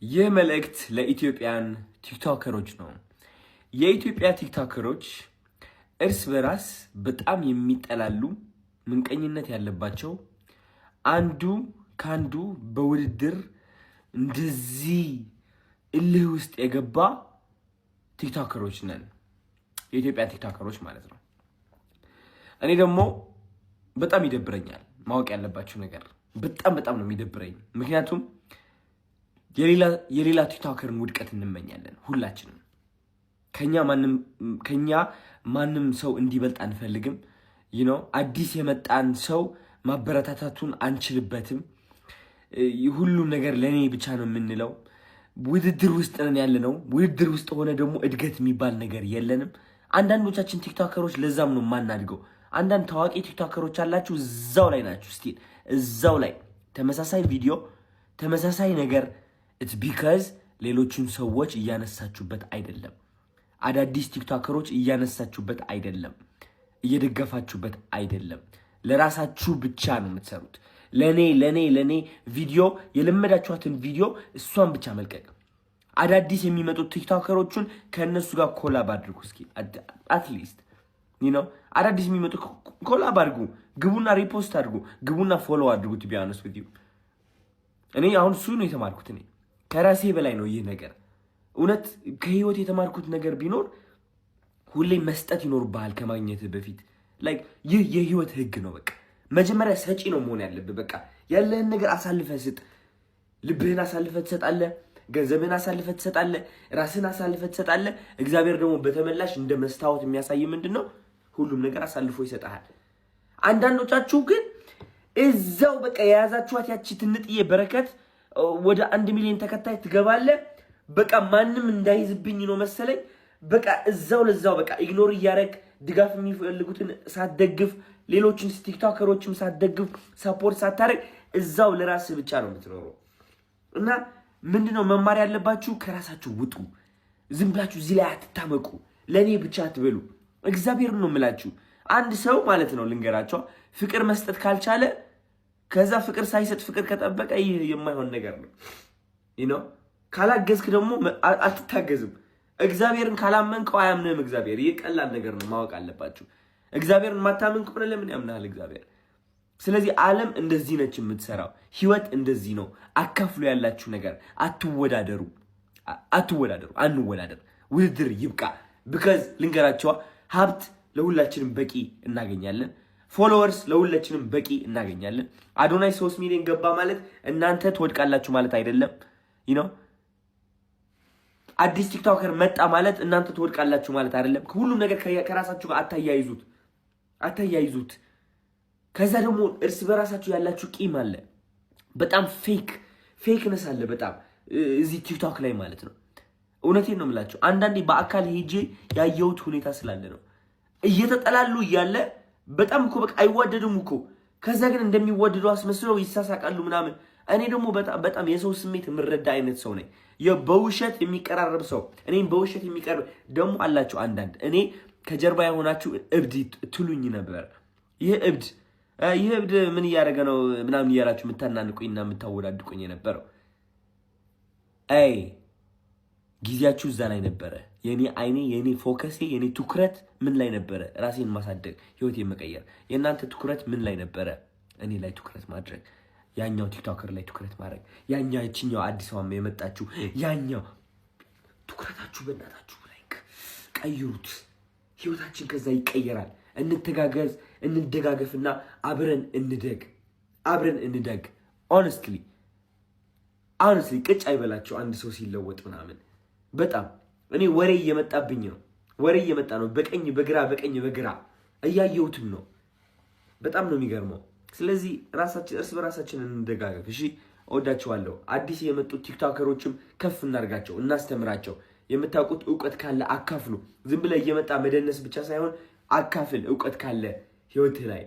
ይህ መልእክት ለኢትዮጵያን ቲክቶከሮች ነው። የኢትዮጵያ ቲክቶከሮች እርስ በራስ በጣም የሚጠላሉ፣ ምንቀኝነት ያለባቸው፣ አንዱ ካንዱ በውድድር እንደዚህ እልህ ውስጥ የገባ ቲክቶከሮች ነን። የኢትዮጵያ ቲክቶከሮች ማለት ነው። እኔ ደግሞ በጣም ይደብረኛል። ማወቅ ያለባችሁ ነገር በጣም ነው የሚደብረኝ። ምክንያቱም የሌላ ቲክቶከርን ውድቀት እንመኛለን ሁላችንም። ከኛ ማንም ሰው እንዲበልጥ አንፈልግም። አዲስ የመጣን ሰው ማበረታታቱን አንችልበትም። ሁሉም ነገር ለኔ ብቻ ነው የምንለው። ውድድር ውስጥ ነን ያለነው። ውድድር ውስጥ ሆነ ደግሞ እድገት የሚባል ነገር የለንም። አንዳንዶቻችን ቲክቶከሮች ለዛም ነው የማናድገው። አንዳንድ ታዋቂ ቲክቶከሮች አላችሁ፣ እዛው ላይ ናችሁ። ስቲል እዛው ላይ ተመሳሳይ ቪዲዮ ተመሳሳይ ነገር it's because ሌሎችን ሰዎች እያነሳችሁበት አይደለም። አዳዲስ ቲክቶከሮች እያነሳችሁበት አይደለም፣ እየደገፋችሁበት አይደለም። ለራሳችሁ ብቻ ነው የምትሰሩት። ለኔ ቪዲዮ የለመዳችኋትን ቪዲዮ እሷን ብቻ መልቀቅ። አዳዲስ የሚመጡት ቲክቶከሮቹን ከነሱ ጋር ኮላብ አድርጉ። እስኪ አትሊስት አዳዲስ የሚመጡ ኮላብ አድርጉ። ግቡና ሪፖስት አድርጉ። ግቡና ፎሎ አድርጉ። ቢያነስ ቪዲዮ እኔ አሁን እሱ ነው የተማርኩት። እኔ ከራሴ በላይ ነው ይህ ነገር። እውነት ከህይወት የተማርኩት ነገር ቢኖር ሁሌ መስጠት ይኖርብሃል ከማግኘት በፊት። ላይክ ይህ የህይወት ህግ ነው። በቃ መጀመሪያ ሰጪ ነው መሆን ያለብህ። በቃ ያለህን ነገር አሳልፈህ ስጥ። ልብህን አሳልፈህ ትሰጣለህ። ገንዘብህን አሳልፈህ ትሰጣለህ። ራስህን አሳልፈህ ትሰጣለህ። እግዚአብሔር ደግሞ በተመላሽ እንደ መስታወት የሚያሳይ ምንድነው? ሁሉም ነገር አሳልፎ ይሰጣል። አንዳንዶቻችሁ ግን እዛው በቃ የያዛችኋት ያቺ ትንጥዬ በረከት ወደ 1 ሚሊዮን ተከታይ ትገባለህ። በቃ ማንም እንዳይዝብኝ ነው መሰለኝ። በቃ እዛው ለዛው በቃ ኢግኖር እያረግ ድጋፍ የሚፈልጉትን ሳትደግፍ፣ ሌሎችን ቲክቶከሮችም ሳትደግፍ፣ ሰፖርት ሳታረግ እዛው ለራስህ ብቻ ነው የምትኖረው። እና ምንድነው መማር ያለባችሁ? ከራሳችሁ ውጡ። ዝም ብላችሁ እዚህ ላይ አትታመቁ። ለኔ ብቻ አትበሉ። እግዚአብሔር ነው የምላችሁ። አንድ ሰው ማለት ነው ልንገራቸው፣ ፍቅር መስጠት ካልቻለ ከዛ ፍቅር ሳይሰጥ ፍቅር ከጠበቀ ይህ የማይሆን ነገር ነው። ካላገዝክ ደግሞ አትታገዝም። እግዚአብሔርን ካላመንከው አያምንህም እግዚአብሔር። ይህ ቀላል ነገር ነው፣ ማወቅ አለባችሁ። እግዚአብሔርን ማታመን ከሆነ ለምን ያምናል እግዚአብሔር? ስለዚህ ዓለም እንደዚህ ነች የምትሰራው። ህይወት እንደዚህ ነው። አካፍሉ ያላችሁ ነገር። አትወዳደሩ። አንወዳደር። ውድድር ይብቃ። ቢካዝ ልንገራቸዋ፣ ሀብት ለሁላችንም በቂ እናገኛለን። ፎሎወርስ ለሁላችንም በቂ እናገኛለን። አዶናይ 3 ሚሊዮን ገባ ማለት እናንተ ትወድቃላችሁ ማለት አይደለም። አዲስ ቲክቶከር መጣ ማለት እናንተ ትወድቃላችሁ ማለት አይደለም። ሁሉም ነገር ከራሳችሁ ጋር አታያይዙት። ከዛ ደግሞ እርስ በራሳችሁ ያላችሁ ቂም አለ። በጣም ፌክነስ አለ በጣም እዚህ ቲክቶክ ላይ ማለት ነው። እውነቴን ነው የምላችሁ። አንዳንዴ በአካል ሄጄ ያየሁት ሁኔታ ስላለ ነው። እየተጠላሉ እያለ በጣም እኮ በቃ አይዋደዱም እኮ። ከዛ ግን እንደሚዋደዱ አስመስለው ይሳሳቃሉ ምናምን። እኔ ደግሞ በጣም የሰው ስሜት የምረዳ አይነት ሰው ነኝ። በውሸት የሚቀራረብ ሰው እኔም በውሸት የሚቀርብ ደግሞ አላችሁ አንዳንድ። እኔ ከጀርባ የሆናችሁ እብድ ትሉኝ ነበር። ይህ እብድ ምን እያደረገ ነው ምናምን እያላችሁ የምታናንቁኝና የምታወዳድቁኝ የነበረው ጊዜያችሁ እዛ ላይ ነበረ። የኔ ፎከሴ የኔ ትኩረት ምን ላይ ነበረ? ራሴን ማሳደግ፣ ህይወቴን መቀየር። የእናንተ ትኩረት ምን ላይ ነበረ? እኔ ላይ ትኩረት ማድረግ፣ ያኛው ቲክቶከር ላይ ትኩረት ማድረግ፣ ያኛው እቺኛው አዲስ አበባ የመጣችሁ ያኛው ትኩረታችሁ በእናታችሁ ላይ ቀይሩት። ህይወታችን ከዛ ይቀየራል። እንተጋገዝ፣ እንደጋገፍና አብረን እንደግ። ሆነስትሊ ቅጭ አይበላችሁ አንድ ሰው ሲለወጥ ምናምን። በጣም እኔ ወሬ እየመጣብኝ ነው። ወሬ እየመጣ ነው በቀኝ በግራ እያየሁትም ነው። በጣም ነው የሚገርመው። ስለዚህ እርስ በራሳችን እንደጋገፍ። እሺ፣ እወዳችኋለሁ። አዲስ የመጡት ቲክቶከሮችም ከፍ እናርጋቸው፣ እናስተምራቸው። የምታውቁት እውቀት ካለ አካፍሉ። ዝም ብለህ እየመጣ መደነስ ብቻ ሳይሆን አካፍል። እውቀት ካለ ህይወት ላይ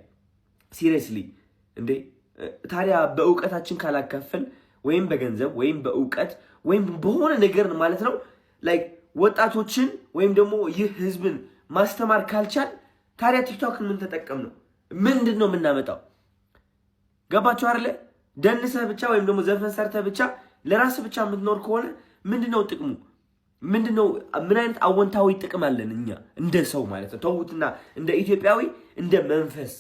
ሲሪየስሊ እንዴ። ታዲያ በእውቀታችን ካላካፈል ወይም በገንዘብ ወይም በእውቀት ወይም በሆነ ነገር ማለት ነው ላይክ ወጣቶችን ወይም ደግሞ ይህ ህዝብን ማስተማር ካልቻል ታዲያ ቲክቶክን ምን ተጠቀም ነው? ምንድን ነው የምናመጣው? ገባችሁ አይደለ? ደንሰህ ብቻ ወይም ደግሞ ዘፈን ሰርተህ ብቻ ለራስ ብቻ የምትኖር ከሆነ ምንድነው ጥቅሙ? ምንድነው? ምን አይነት አወንታዊ ጥቅም አለን እኛ እንደ ሰው ማለት ነው? ተውትና እንደ ኢትዮጵያዊ እንደ መንፈስ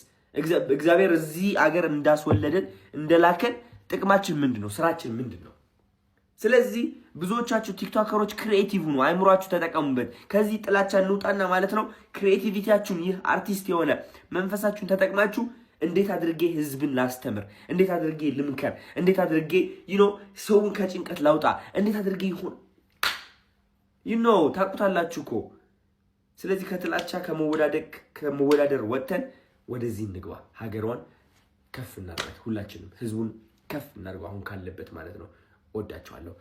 እግዚአብሔር እዚህ አገር እንዳስወለደን እንደላከን ጥቅማችን ምንድነው? ስራችን ምንድነው? ስለዚህ ብዙዎቻችሁ ቲክቶከሮች ክሪኤቲቭ ነው፣ አይምሯችሁ ተጠቀሙበት። ከዚህ ጥላቻ እንውጣና ማለት ነው ክሪኤቲቪቲያችሁን ይህ አርቲስት የሆነ መንፈሳችሁን ተጠቅማችሁ እንዴት አድርጌ ህዝብን ላስተምር፣ እንዴት አድርጌ ልምከር፣ እንዴት አድርጌ ሰውን ከጭንቀት ላውጣ፣ እንዴት አድርጌ ይሁን ታቁታላችሁ እኮ። ስለዚህ ከጥላቻ ከመወዳደር ወጥተን ወደዚህ እንግባ። ሀገሯን ከፍ እናድርጋት፣ ሁላችንም ህዝቡን ከፍ እናድርገው አሁን ካለበት ማለት ነው። ወዳችኋለሁ።